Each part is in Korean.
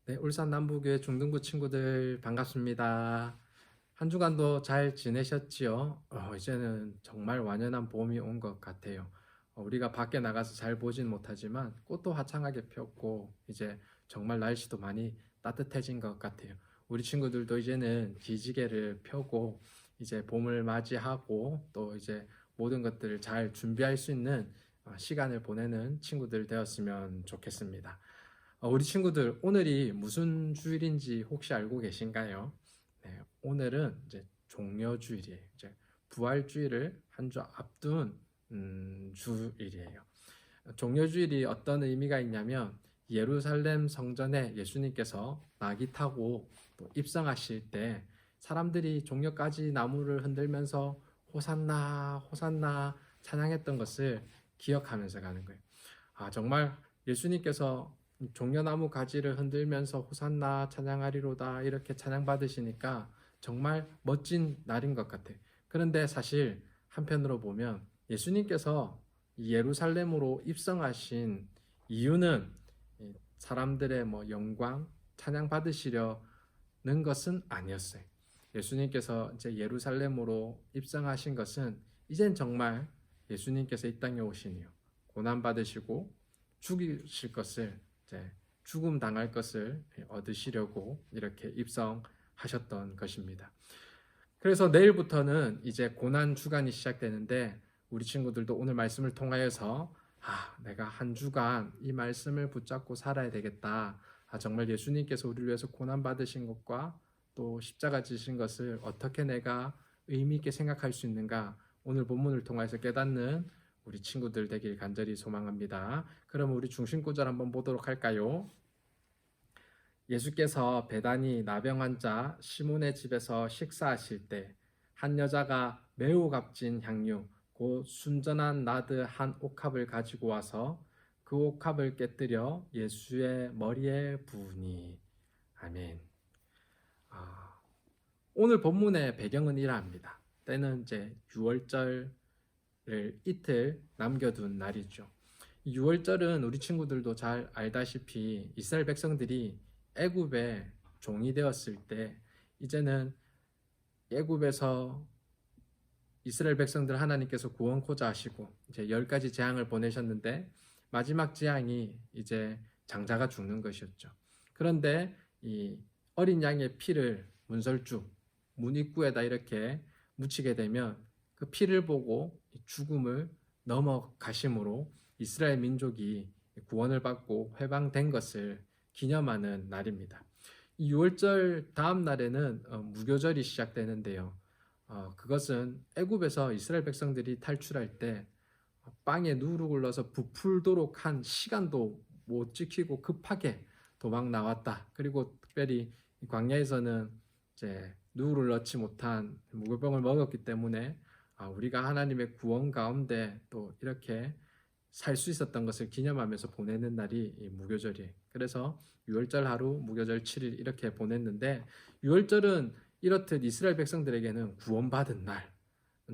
네, 울산 남부교회 중등부 친구들 반갑습니다. 한 주간도 잘 지내셨지요? 이제는 정말 완연한 봄이 온 것 같아요. 우리가 밖에 나가서 잘 보진 못하지만 꽃도 화창하게 폈고 이제 정말 날씨도 많이 따뜻해진 것 같아요. 우리 친구들도 이제는 기지개를 펴고 이제 봄을 맞이하고 또 이제 모든 것들을 잘 준비할 수 있는 시간을 보내는 친구들 되었으면 좋겠습니다. 우리 친구들 오늘이 무슨 주일인지 혹시 알고 계신가요? 네, 오늘은 이제 종려주일이에요. 이제 부활주일을 한 주 앞둔 주일이에요. 종려주일이 어떤 의미가 있냐면 예루살렘 성전에 예수님께서 나귀 타고 또 입성하실 때 사람들이 종려까지 나무를 흔들면서 호산나 호산나 찬양했던 것을 기억하면서 가는 거예요. 정말 예수님께서 종려나무 가지를 흔들면서 호산나 찬양하리로다 이렇게 찬양받으시니까 정말 멋진 날인 것 같아요. 그런데 사실 한편으로 보면 예수님께서 예루살렘으로 입성하신 이유는 사람들의 영광, 찬양 받으시려는 것은 아니었어요. 예수님께서 이제 예루살렘으로 입성하신 것은 이젠 정말 예수님께서 이 땅에 오신 이유 고난 받으시고 죽이실 것을 이제 죽음 당할 것을 얻으시려고 이렇게 입성하셨던 것입니다. 그래서 내일부터는 이제 고난 주간이 시작되는데 우리 친구들도 오늘 말씀을 통하여서 내가 한 주간 이 말씀을 붙잡고 살아야 되겠다. 정말 예수님께서 우리를 위해서 고난 받으신 것과 또 십자가 지신 것을 어떻게 내가 의미 있게 생각할 수 있는가 오늘 본문을 통해서 깨닫는 우리 친구들 되길 간절히 소망합니다. 그럼 우리 중심 구절 한번 보도록 할까요? 예수께서 베다니 나병 환자 시몬의 집에서 식사하실 때 한 여자가 매우 값진 향유 곧 순전한 나드 한 옥합을 가지고 와서 그 옥합을 깨뜨려 예수의 머리에 부으니. 아멘. 오늘 본문의 배경은 이러합니다. 때는 이제 6월절을 이틀 남겨둔 날이죠. 6월절은 우리 친구들도 잘 알다시피 이스라엘 백성들이 애굽의 종이 되었을 때 이제는 애굽에서 이스라엘 백성들 하나님께서 구원코자 하시고 이제 10가지 재앙을 보내셨는데 마지막 재앙이 이제 장자가 죽는 것이었죠. 그런데 이 어린 양의 피를 문설주 문 입구에다 이렇게 묻히게 되면 그 피를 보고 죽음을 넘어가심으로 이스라엘 민족이 구원을 받고 회방된 것을 기념하는 날입니다. 6월절 다음 날에는 무교절이 시작되는데요. 그것은 애굽에서 이스라엘 백성들이 탈출할 때 빵에 누룩을 굴러서 부풀도록 한 시간도 못 지키고 급하게 도망 나왔다. 그리고 특별히 광야에서는 이제 누룩을 넣지 못한 무교병을 먹었기 때문에 우리가 하나님의 구원 가운데 또 이렇게 살 수 있었던 것을 기념하면서 보내는 날이 무교절이에요. 그래서 6월절 하루, 무교절 7일 이렇게 보냈는데 6월절은 이렇듯 이스라엘 백성들에게는 구원받은 날,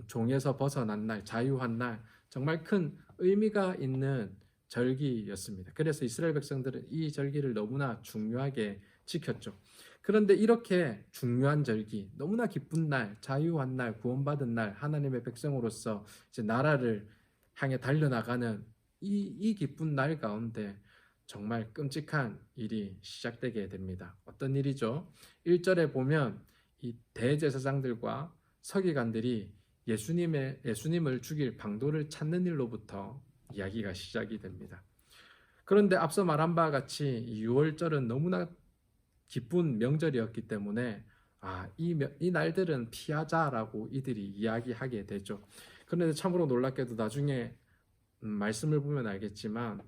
종에서 벗어난 날, 자유한 날, 정말 큰 의미가 있는 절기였습니다. 그래서 이스라엘 백성들은 이 절기를 너무나 중요하게 지켰죠. 그런데 이렇게 중요한 절기, 너무나 기쁜 날, 자유한 날, 구원받은 날, 하나님의 백성으로서 이제 나라를 향해 달려나가는 이 기쁜 날 가운데 정말 끔찍한 일이 시작되게 됩니다. 어떤 일이죠? 1절에 보면 이 대제사장들과 서기관들이 예수님을 죽일 방도를 찾는 일로부터 이야기가 시작이 됩니다. 그런데 앞서 말한 바와 같이 6월절은 너무나 기쁜 명절이었기 때문에 이 날들은 피하자라고 이들이 이야기하게 되죠. 그런데 참으로 놀랍게도 나중에 말씀을 보면 알겠지만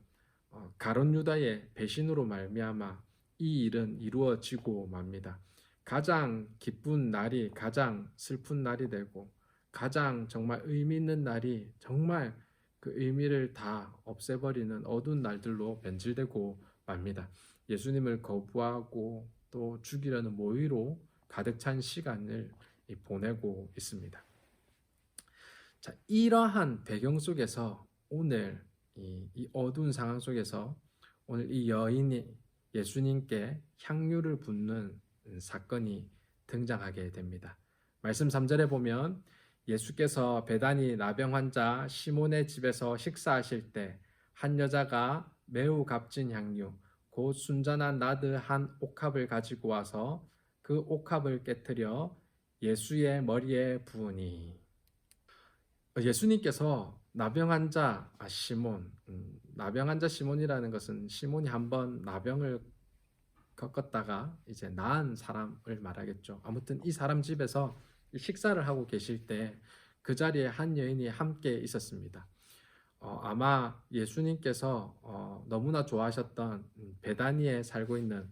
가룟 유다의 배신으로 말미암아 이 일은 이루어지고 맙니다. 가장 기쁜 날이 가장 슬픈 날이 되고 가장 정말 의미 있는 날이 정말 그 의미를 다 없애버리는 어두운 날들로 변질되고 맙니다. 예수님을 거부하고 또 죽이려는 모의로 가득 찬 시간을 보내고 있습니다. 자, 이러한 배경 속에서 오늘 이 어두운 상황 속에서 오늘 이 여인이 예수님께 향유를 붓는 사건이 등장하게 됩니다. 말씀 3절에 보면 예수께서 베다니 나병 환자 시몬의 집에서 식사하실 때 한 여자가 매우 값진 향유 곧 순전한 나드 한 옥합을 가지고 와서 그 옥합을 깨뜨려 예수의 머리에 부으니. 예수님께서 나병 환자 시몬, 나병 환자 시몬이라는 것은 시몬이 한번 나병을 겪었다가 이제 나은 사람을 말하겠죠. 아무튼 이 사람 집에서 식사를 하고 계실 때 그 자리에 한 여인이 함께 있었습니다. 아마 예수님께서 너무나 좋아하셨던 베다니에 살고 있는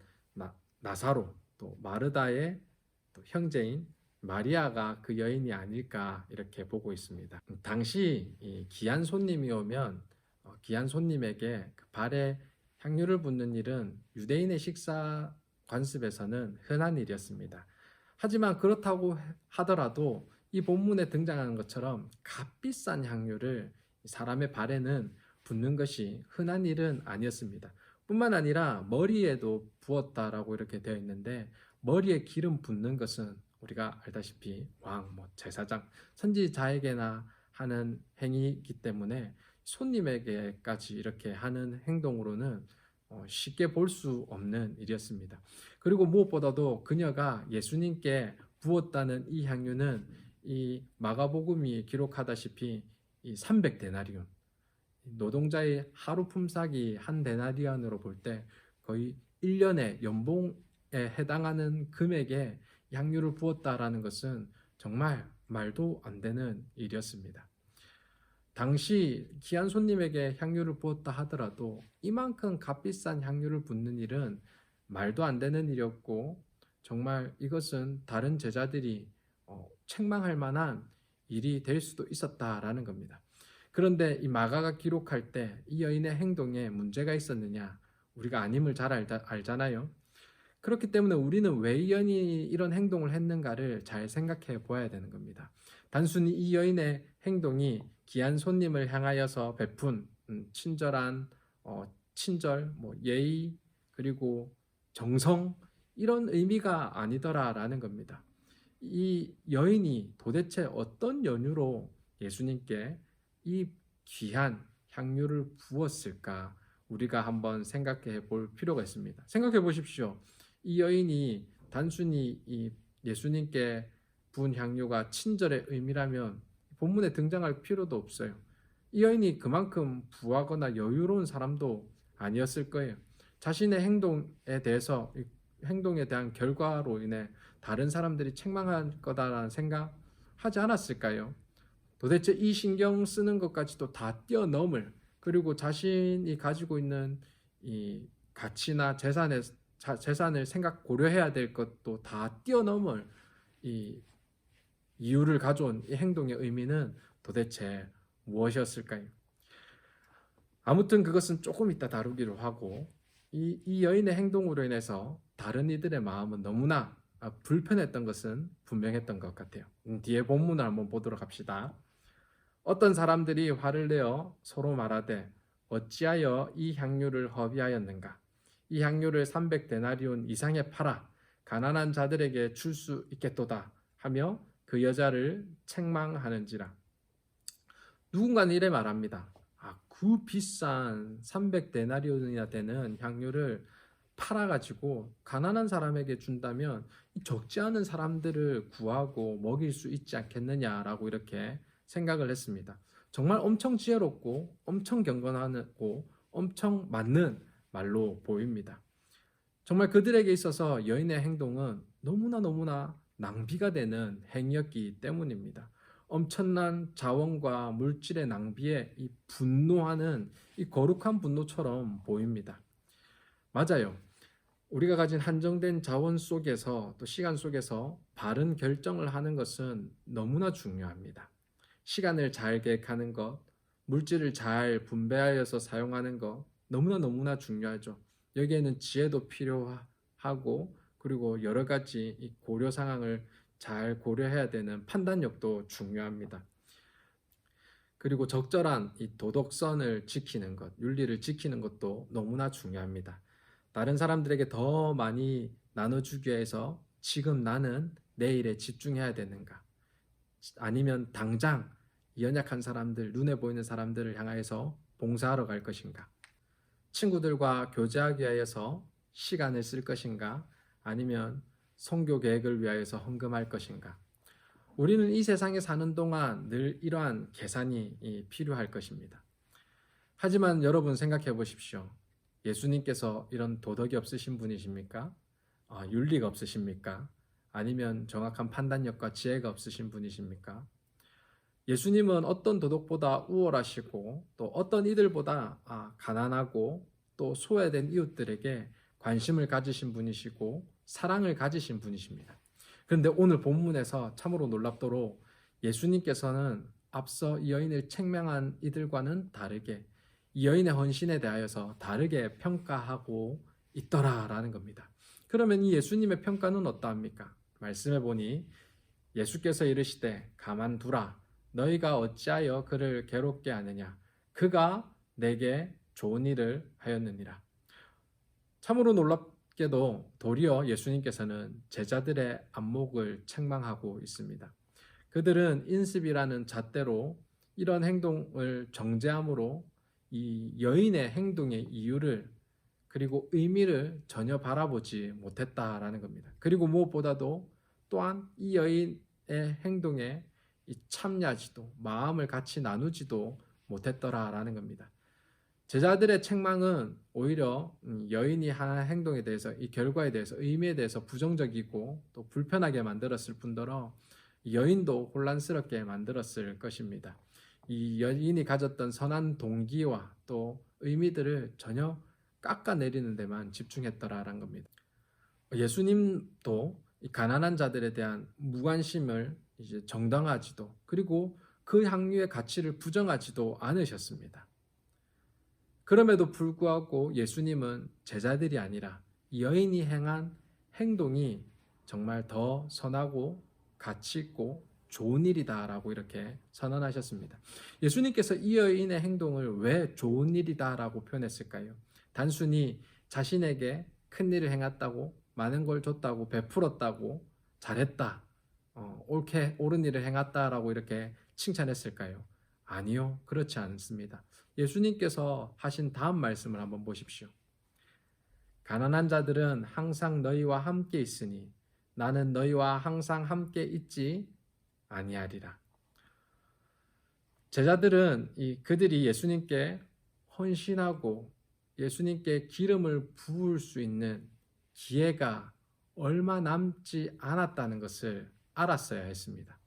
나사로, 또 마르다의 또 형제인 마리아가 그 여인이 아닐까 이렇게 보고 있습니다. 당시 이 귀한 손님이 오면 귀한 손님에게 그 발에 향유를 붓는 일은 유대인의 식사 관습에서는 흔한 일이었습니다. 하지만 그렇다고 하더라도 이 본문에 등장하는 것처럼 값비싼 향유를 사람의 발에는 붓는 것이 흔한 일은 아니었습니다. 뿐만 아니라 머리에도 부었다라고 이렇게 되어 있는데, 머리에 기름 붓는 것은 우리가 알다시피 왕, 제사장, 선지자에게나 하는 행위이기 때문에 손님에게까지 이렇게 하는 행동으로는 쉽게 볼 수 없는 일이었습니다. 그리고 무엇보다도 그녀가 예수님께 부었다는 이 향유는 이 마가복음이 기록하다시피 이 300데나리온, 노동자의 하루 품삯이 한 데나리온으로 볼 때 거의 1년의 연봉에 해당하는 금액에 향유를 부었다라는 것은 정말 말도 안 되는 일이었습니다. 당시 귀한 손님에게 향유를 부었다 하더라도 이만큼 값비싼 향유를 붓는 일은 말도 안 되는 일이었고, 정말 이것은 다른 제자들이 책망할 만한 일이 될 수도 있었다라는 겁니다. 그런데 이 마가가 기록할 때 이 여인의 행동에 문제가 있었느냐? 우리가 아님을 잘 알잖아요. 그렇기 때문에 우리는 왜 이 여인이 이런 행동을 했는가를 잘 생각해 보아야 되는 겁니다. 단순히 이 여인의 행동이 귀한 손님을 향하여서 베푼 친절한 친절, 예의, 그리고 정성, 이런 의미가 아니더라라는 겁니다. 이 여인이 도대체 어떤 연유로 예수님께 이 귀한 향유를 부었을까, 우리가 한번 생각해 볼 필요가 있습니다. 생각해 보십시오. 이 여인이 단순히 이 예수님께 부은 향유가 친절의 의미라면 본문에 등장할 필요도 없어요. 이 여인이 그만큼 부하거나 여유로운 사람도 아니었을 거예요. 자신의 행동에 대한 결과로 인해 다른 사람들이 책망할 거다라는 생각 하지 않았을까요? 도대체 이 신경 쓰는 것까지도 다 뛰어넘을, 그리고 자신이 가지고 있는 이 가치나 재산을 고려해야 될 것도 다 뛰어넘을 이 이유를 가져온 이 행동의 의미는 도대체 무엇이었을까요? 아무튼 그것은 조금 이따 다루기로 하고, 이 여인의 행동으로 인해서 다른 이들의 마음은 너무나 불편했던 것은 분명했던 것 같아요. 뒤에 본문을 한번 보도록 합시다. 어떤 사람들이 화를 내어 서로 말하되 어찌하여 이 향유를 허비하였는가? 이 향유를 300데나리온 이상에 팔아 가난한 자들에게 줄 수 있겠도다 하며 그 여자를 책망하는지라. 누군가는 이래 말합니다. 그 비싼 300데나리온이나 되는 향유를 팔아가지고 가난한 사람에게 준다면 적지 않은 사람들을 구하고 먹일 수 있지 않겠느냐라고 이렇게 생각을 했습니다. 정말 엄청 지혜롭고 엄청 경건하고 엄청 맞는 말로 보입니다. 정말 그들에게 있어서 여인의 행동은 너무나 낭비가 되는 행위였기 때문입니다. 엄청난 자원과 물질의 낭비에 이 분노하는 이 거룩한 분노처럼 보입니다. 맞아요. 우리가 가진 한정된 자원 속에서 또 시간 속에서 바른 결정을 하는 것은 너무나 중요합니다. 시간을 잘 계획하는 것, 물질을 잘 분배하여서 사용하는 것, 너무나 중요하죠. 여기에는 지혜도 필요하고, 그리고 여러 가지 이 고려 상황을 잘 고려해야 되는 판단력도 중요합니다. 그리고 적절한 이 도덕선을 지키는 것, 윤리를 지키는 것도 너무나 중요합니다. 다른 사람들에게 더 많이 나눠주기 위해서 지금 나는 내일에 집중해야 되는가? 아니면 당장 이 연약한 사람들, 눈에 보이는 사람들을 향하여서 봉사하러 갈 것인가? 친구들과 교제하기 위해서 시간을 쓸 것인가? 아니면 선교 계획을 위하여서 헌금할 것인가? 우리는 이 세상에 사는 동안 늘 이러한 계산이 필요할 것입니다. 하지만 여러분 생각해 보십시오. 예수님께서 이런 도덕이 없으신 분이십니까? 윤리가 없으십니까? 아니면 정확한 판단력과 지혜가 없으신 분이십니까? 예수님은 어떤 도덕보다 우월하시고 또 어떤 이들보다 가난하고 또 소외된 이웃들에게 관심을 가지신 분이시고 사랑을 가지신 분이십니다. 그런데 오늘 본문에서 참으로 놀랍도록 예수님께서는 앞서 이 여인을 책망한 이들과는 다르게 이 여인의 헌신에 대하여서 다르게 평가하고 있더라라는 겁니다. 그러면 이 예수님의 평가는 어떠합니까? 말씀해 보니 예수께서 이르시되 가만두라 너희가 어찌하여 그를 괴롭게 하느냐 그가 내게 좋은 일을 하였느니라. 참으로 놀랍게도 도리어 예수님께서는 제자들의 안목을 책망하고 있습니다. 그들은 인습이라는 잣대로 이런 행동을 정죄함으로 이 여인의 행동의 이유를 그리고 의미를 전혀 바라보지 못했다라는 겁니다. 그리고 무엇보다도 또한 이 여인의 행동에 참여하지도 마음을 같이 나누지도 못했더라라는 겁니다. 제자들의 책망은 오히려 여인이 한 행동에 대해서 이 결과에 대해서 의미에 대해서 부정적이고 또 불편하게 만들었을 뿐더러 여인도 혼란스럽게 만들었을 것입니다. 이 여인이 가졌던 선한 동기와 또 의미들을 전혀 깎아내리는 데만 집중했더라라는 겁니다. 예수님도 이 가난한 자들에 대한 무관심을 이제 정당화하지도 그리고 그 향유의 가치를 부정하지도 않으셨습니다. 그럼에도 불구하고 예수님은 제자들이 아니라 여인이 행한 행동이 정말 더 선하고 가치 있고 좋은 일이다라고 이렇게 선언하셨습니다. 예수님께서 이 여인의 행동을 왜 좋은 일이다라고 표현했을까요? 단순히 자신에게 큰 일을 행했다고 많은 걸 줬다고 베풀었다고 잘했다 옳게 옳은 일을 행했다라고 이렇게 칭찬했을까요? 아니요, 그렇지 않습니다. 예수님께서 하신 다음 말씀을 한번 보십시오. 가난한 자들은 항상 너희와 함께 있으니 나는 너희와 항상 함께 있지 아니하리라. 제자들은 그들이 예수님께 헌신하고 예수님께 기름을 부을 수 있는 기회가 얼마 남지 않았다는 것을 알았어야 했습니다.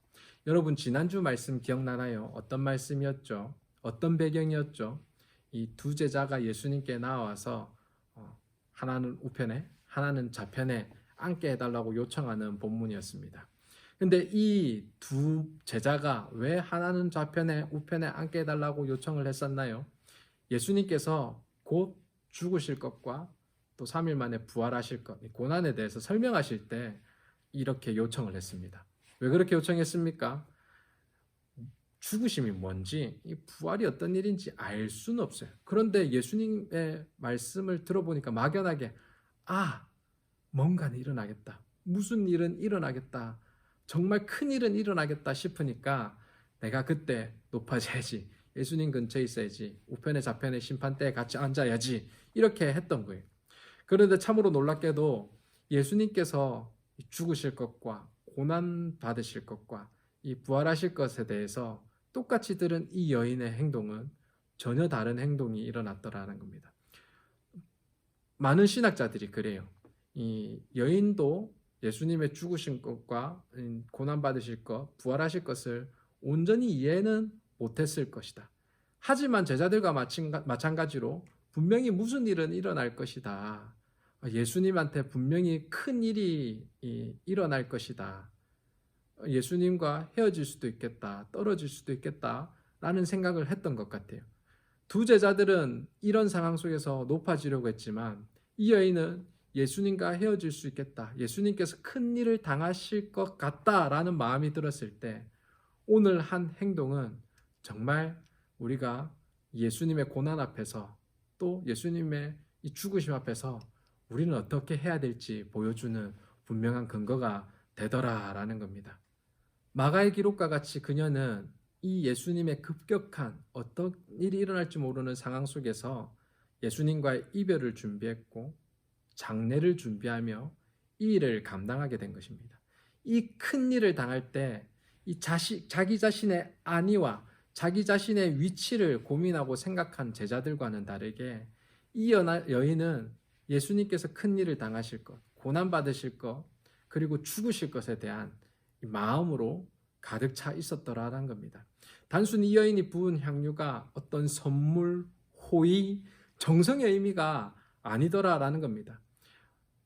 여러분 지난주 말씀 기억나나요? 어떤 말씀이었죠? 어떤 배경이었죠? 이 두 제자가 예수님께 나와서 하나는 우편에 하나는 좌편에 앉게 해달라고 요청하는 본문이었습니다. 근데 이 두 제자가 왜 하나는 좌편에 우편에 앉게 해달라고 요청을 했었나요? 예수님께서 곧 죽으실 것과 또 3일 만에 부활하실 것, 고난에 대해서 설명하실 때 이렇게 요청을 했습니다. 왜 그렇게 요청했습니까? 죽으심이 뭔지, 이 부활이 어떤 일인지 알 수는 없어요. 그런데 예수님의 말씀을 들어보니까 막연하게 뭔가는 일어나겠다. 무슨 일은 일어나겠다. 정말 큰 일은 일어나겠다 싶으니까 내가 그때 높아져야지. 예수님 근처에 있어야지. 우편에 좌편에 심판대에 같이 앉아야지. 이렇게 했던 거예요. 그런데 참으로 놀랍게도 예수님께서 죽으실 것과 고난 받으실 것과 이 부활하실 것에 대해서 똑같이 들은 이 여인의 행동은 전혀 다른 행동이 일어났더라는 겁니다. 많은 신학자들이 그래요. 이 여인도 예수님의 죽으신 것과 고난 받으실 것, 부활하실 것을 온전히 이해는 못했을 것이다. 하지만 제자들과 마찬가지로 분명히 무슨 일은 일어날 것이다. 예수님한테 분명히 큰 일이 일어날 것이다. 예수님과 헤어질 수도 있겠다. 떨어질 수도 있겠다. 라는 생각을 했던 것 같아요. 두 제자들은 이런 상황 속에서 높아지려고 했지만 이 여인은 예수님과 헤어질 수 있겠다. 예수님께서 큰 일을 당하실 것 같다라는 마음이 들었을 때 오늘 한 행동은 정말 우리가 예수님의 고난 앞에서 또 예수님의 이 죽으심 앞에서 우리는 어떻게 해야 될지 보여주는 분명한 근거가 되더라라는 겁니다. 마가의 기록과 같이 그녀는 이 예수님의 급격한 어떤 일이 일어날지 모르는 상황 속에서 예수님과의 이별을 준비했고 장례를 준비하며 이 일을 감당하게 된 것입니다. 이 큰 일을 당할 때 이 자기 자신의 안위와 자기 자신의 위치를 고민하고 생각한 제자들과는 다르게 이 여인은 예수님께서 큰 일을 당하실 것, 고난받으실 것, 그리고 죽으실 것에 대한 마음으로 가득 차 있었더라라는 겁니다. 단순히 이 여인이 부은 향유가 어떤 선물, 호의, 정성의 의미가 아니더라라는 겁니다.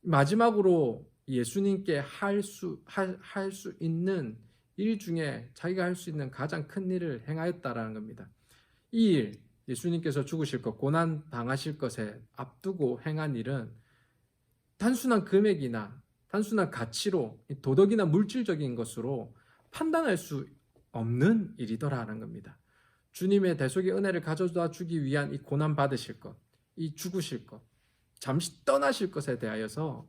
마지막으로 예수님께 할 수 있는 일 중에 자기가 할 수 있는 가장 큰 일을 행하였다라는 겁니다. 이 일, 예수님께서 죽으실 것, 고난 당하실 것에 앞두고 행한 일은 단순한 금액이나 단순한 가치로 도덕이나 물질적인 것으로 판단할 수 없는 일이더라라는 겁니다. 주님의 대속의 은혜를 가져다 주기 위한 이 고난 받으실 것, 이 죽으실 것, 잠시 떠나실 것에 대하여서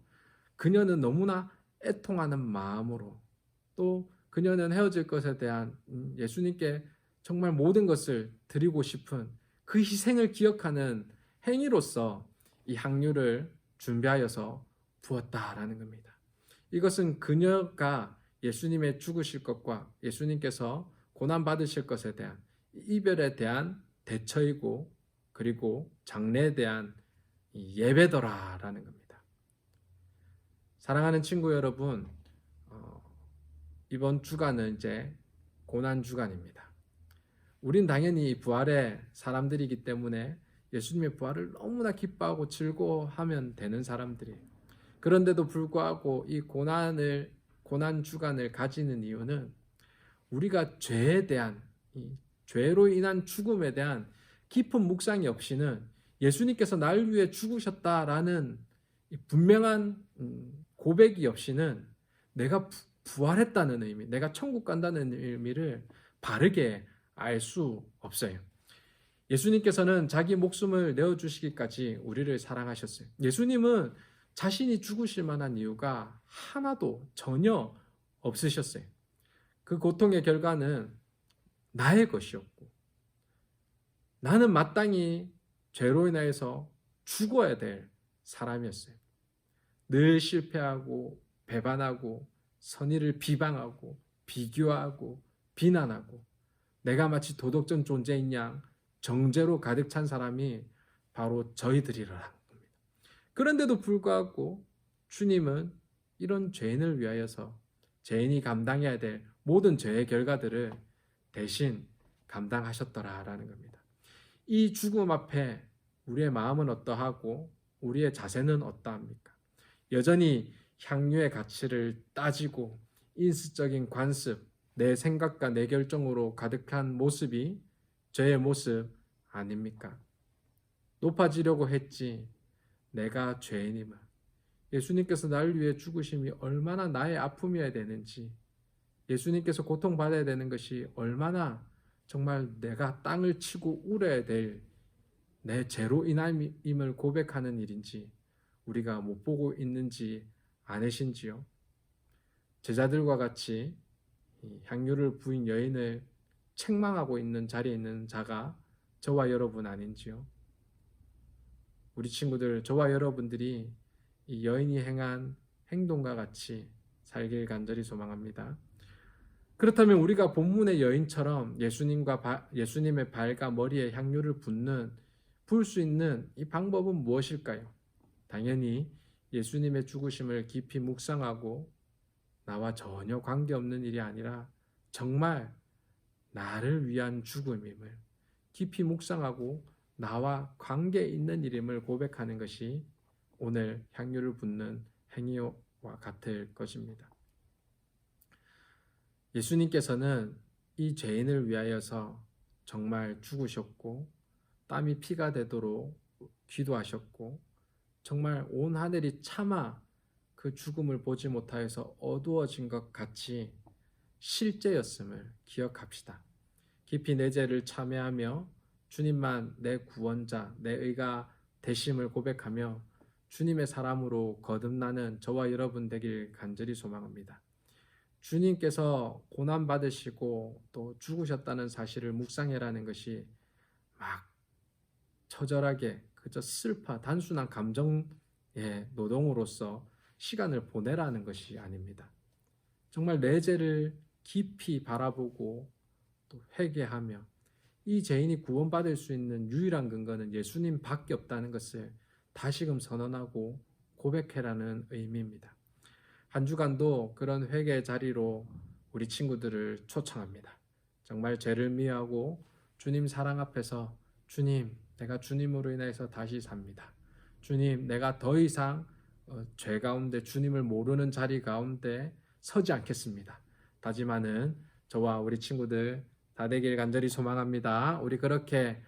그녀는 너무나 애통하는 마음으로 또 그녀는 헤어질 것에 대한 예수님께 정말 모든 것을 드리고 싶은 그 희생을 기억하는 행위로서 이 향유를 준비하여서 부었다라는 겁니다. 이것은 그녀가 예수님의 죽으실 것과 예수님께서 고난받으실 것에 대한 이별에 대한 대처이고 그리고 장래에 대한 예배더라라는 겁니다. 사랑하는 친구 여러분, 이번 주간은 이제 고난 주간입니다. 우린 당연히 부활의 사람들이기 때문에 예수님의 부활을 너무나 기뻐하고 즐거워하면 되는 사람들이에요. 그런데도 불구하고 이 고난 주간을 가지는 이유는 우리가 죄에 대한 이 죄로 인한 죽음에 대한 깊은 묵상이 없이는 예수님께서 나를 위해 죽으셨다라는 분명한 고백이 없이는 내가 부활했다는 의미, 내가 천국 간다는 의미를 바르게 알 수 없어요. 예수님께서는 자기 목숨을 내어주시기까지 우리를 사랑하셨어요. 예수님은 자신이 죽으실 만한 이유가 하나도 전혀 없으셨어요. 그 고통의 결과는 나의 것이었고 나는 마땅히 죄로 인하여서 죽어야 될 사람이었어요. 늘 실패하고 배반하고 선의를 비방하고 비교하고 비난하고 내가 마치 도덕적 존재인 양 정죄로 가득 찬 사람이 바로 저희들이라는 겁니다. 그런데도 불구하고 주님은 이런 죄인을 위하여서 죄인이 감당해야 될 모든 죄의 결과들을 대신 감당하셨더라라는 겁니다. 이 죽음 앞에 우리의 마음은 어떠하고 우리의 자세는 어떠합니까? 여전히 향유의 가치를 따지고 인스적인 관습, 내 생각과 내 결정으로 가득한 모습이 죄의 모습 아닙니까? 높아지려고 했지 내가 죄인임을, 예수님께서 나를 위해 죽으심이 얼마나 나의 아픔이어야 되는지, 예수님께서 고통받아야 되는 것이 얼마나 정말 내가 땅을 치고 울어야 될 내 죄로 인함임을 고백하는 일인지 우리가 못 보고 있는지 아니신지요? 제자들과 같이 향유를 부인 여인을 책망하고 있는 자리에 있는 자가 저와 여러분 아닌지요? 우리 친구들, 저와 여러분들이 이 여인이 행한 행동과 같이 살길 간절히 소망합니다. 그렇다면 우리가 본문의 여인처럼 예수님의 발과 머리에 향유를 부을 수 있는 이 방법은 무엇일까요? 당연히 예수님의 죽으심을 깊이 묵상하고 나와 전혀 관계없는 일이 아니라 정말 나를 위한 죽음임을 깊이 묵상하고 나와 관계 있는 일임을 고백하는 것이 오늘 향유를 붓는 행위와 같을 것입니다. 예수님께서는 이 죄인을 위하여서 정말 죽으셨고 땀이 피가 되도록 기도하셨고 정말 온 하늘이 차마 그 죽음을 보지 못하여서 어두워진 것 같이 실제였음을 기억합시다. 깊이 내 죄를 참회하며 주님만 내 구원자, 내 의가 되심을 고백하며 주님의 사람으로 거듭나는 저와 여러분 되길 간절히 소망합니다. 주님께서 고난 받으시고 또 죽으셨다는 사실을 묵상해라는 것이 막 처절하게 그저 단순한 감정의 노동으로서 시간을 보내라는 것이 아닙니다. 정말 내 죄를 깊이 바라보고 또 회개하며 이 죄인이 구원받을 수 있는 유일한 근거는 예수님 밖에 없다는 것을 다시금 선언하고 고백해라는 의미입니다. 한 주간도 그런 회개의 자리로 우리 친구들을 초청합니다. 정말 죄를 미워하고 주님 사랑 앞에서 주님, 내가 주님으로 인해서 다시 삽니다. 주님, 내가 더 이상 죄 가운데 주님을 모르는 자리 가운데 서지 않겠습니다. 다짐하는 저와 우리 친구들 다 되길 간절히 소망합니다. 우리 그렇게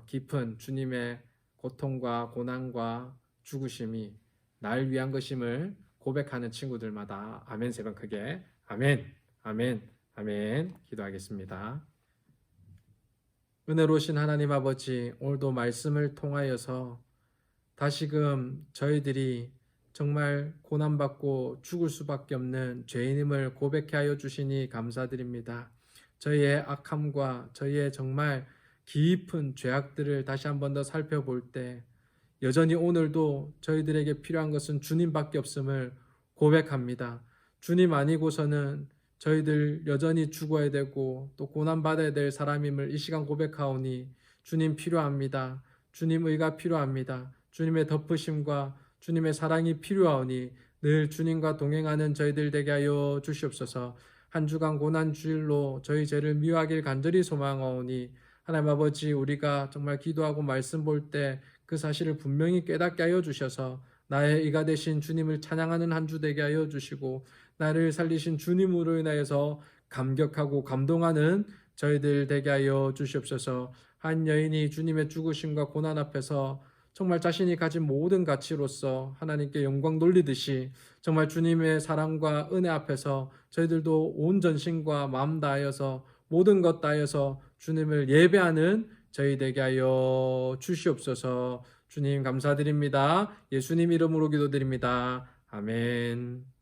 깊은 주님의 고통과 고난과 죽으심이 날 위한 것임을 고백하는 친구들마다 아멘 세 번 크게 아멘 아멘 아멘 기도하겠습니다. 은혜로우신 하나님 아버지, 오늘도 말씀을 통하여서 다시금 저희들이 정말 고난받고 죽을 수밖에 없는 죄인임을 고백해 하여 주시니 감사드립니다. 저희의 악함과 저희의 정말 깊은 죄악들을 다시 한 번 더 살펴볼 때 여전히 오늘도 저희들에게 필요한 것은 주님밖에 없음을 고백합니다. 주님 아니고서는 저희들 여전히 죽어야 되고 또 고난받아야 될 사람임을 이 시간 고백하오니 주님 필요합니다. 주님 의가 필요합니다. 주님의 덮으심과 주님의 사랑이 필요하오니 늘 주님과 동행하는 저희들 되게 하여 주시옵소서. 한 주간 고난 주일로 저희 죄를 미워하길 간절히 소망하오니 하나님 아버지, 우리가 정말 기도하고 말씀 볼 때 그 사실을 분명히 깨닫게 하여 주셔서 나의 의가 되신 주님을 찬양하는 한 주 되게 하여 주시고 나를 살리신 주님으로 인하여서 감격하고 감동하는 저희들 되게 하여 주시옵소서. 한 여인이 주님의 죽으심과 고난 앞에서 정말 자신이 가진 모든 가치로서 하나님께 영광 돌리듯이 정말 주님의 사랑과 은혜 앞에서 저희들도 온 전신과 마음 다하여서 모든 것 다하여서 주님을 예배하는 저희 되게 하여 주시옵소서. 주님 감사드립니다. 예수님 이름으로 기도드립니다. 아멘.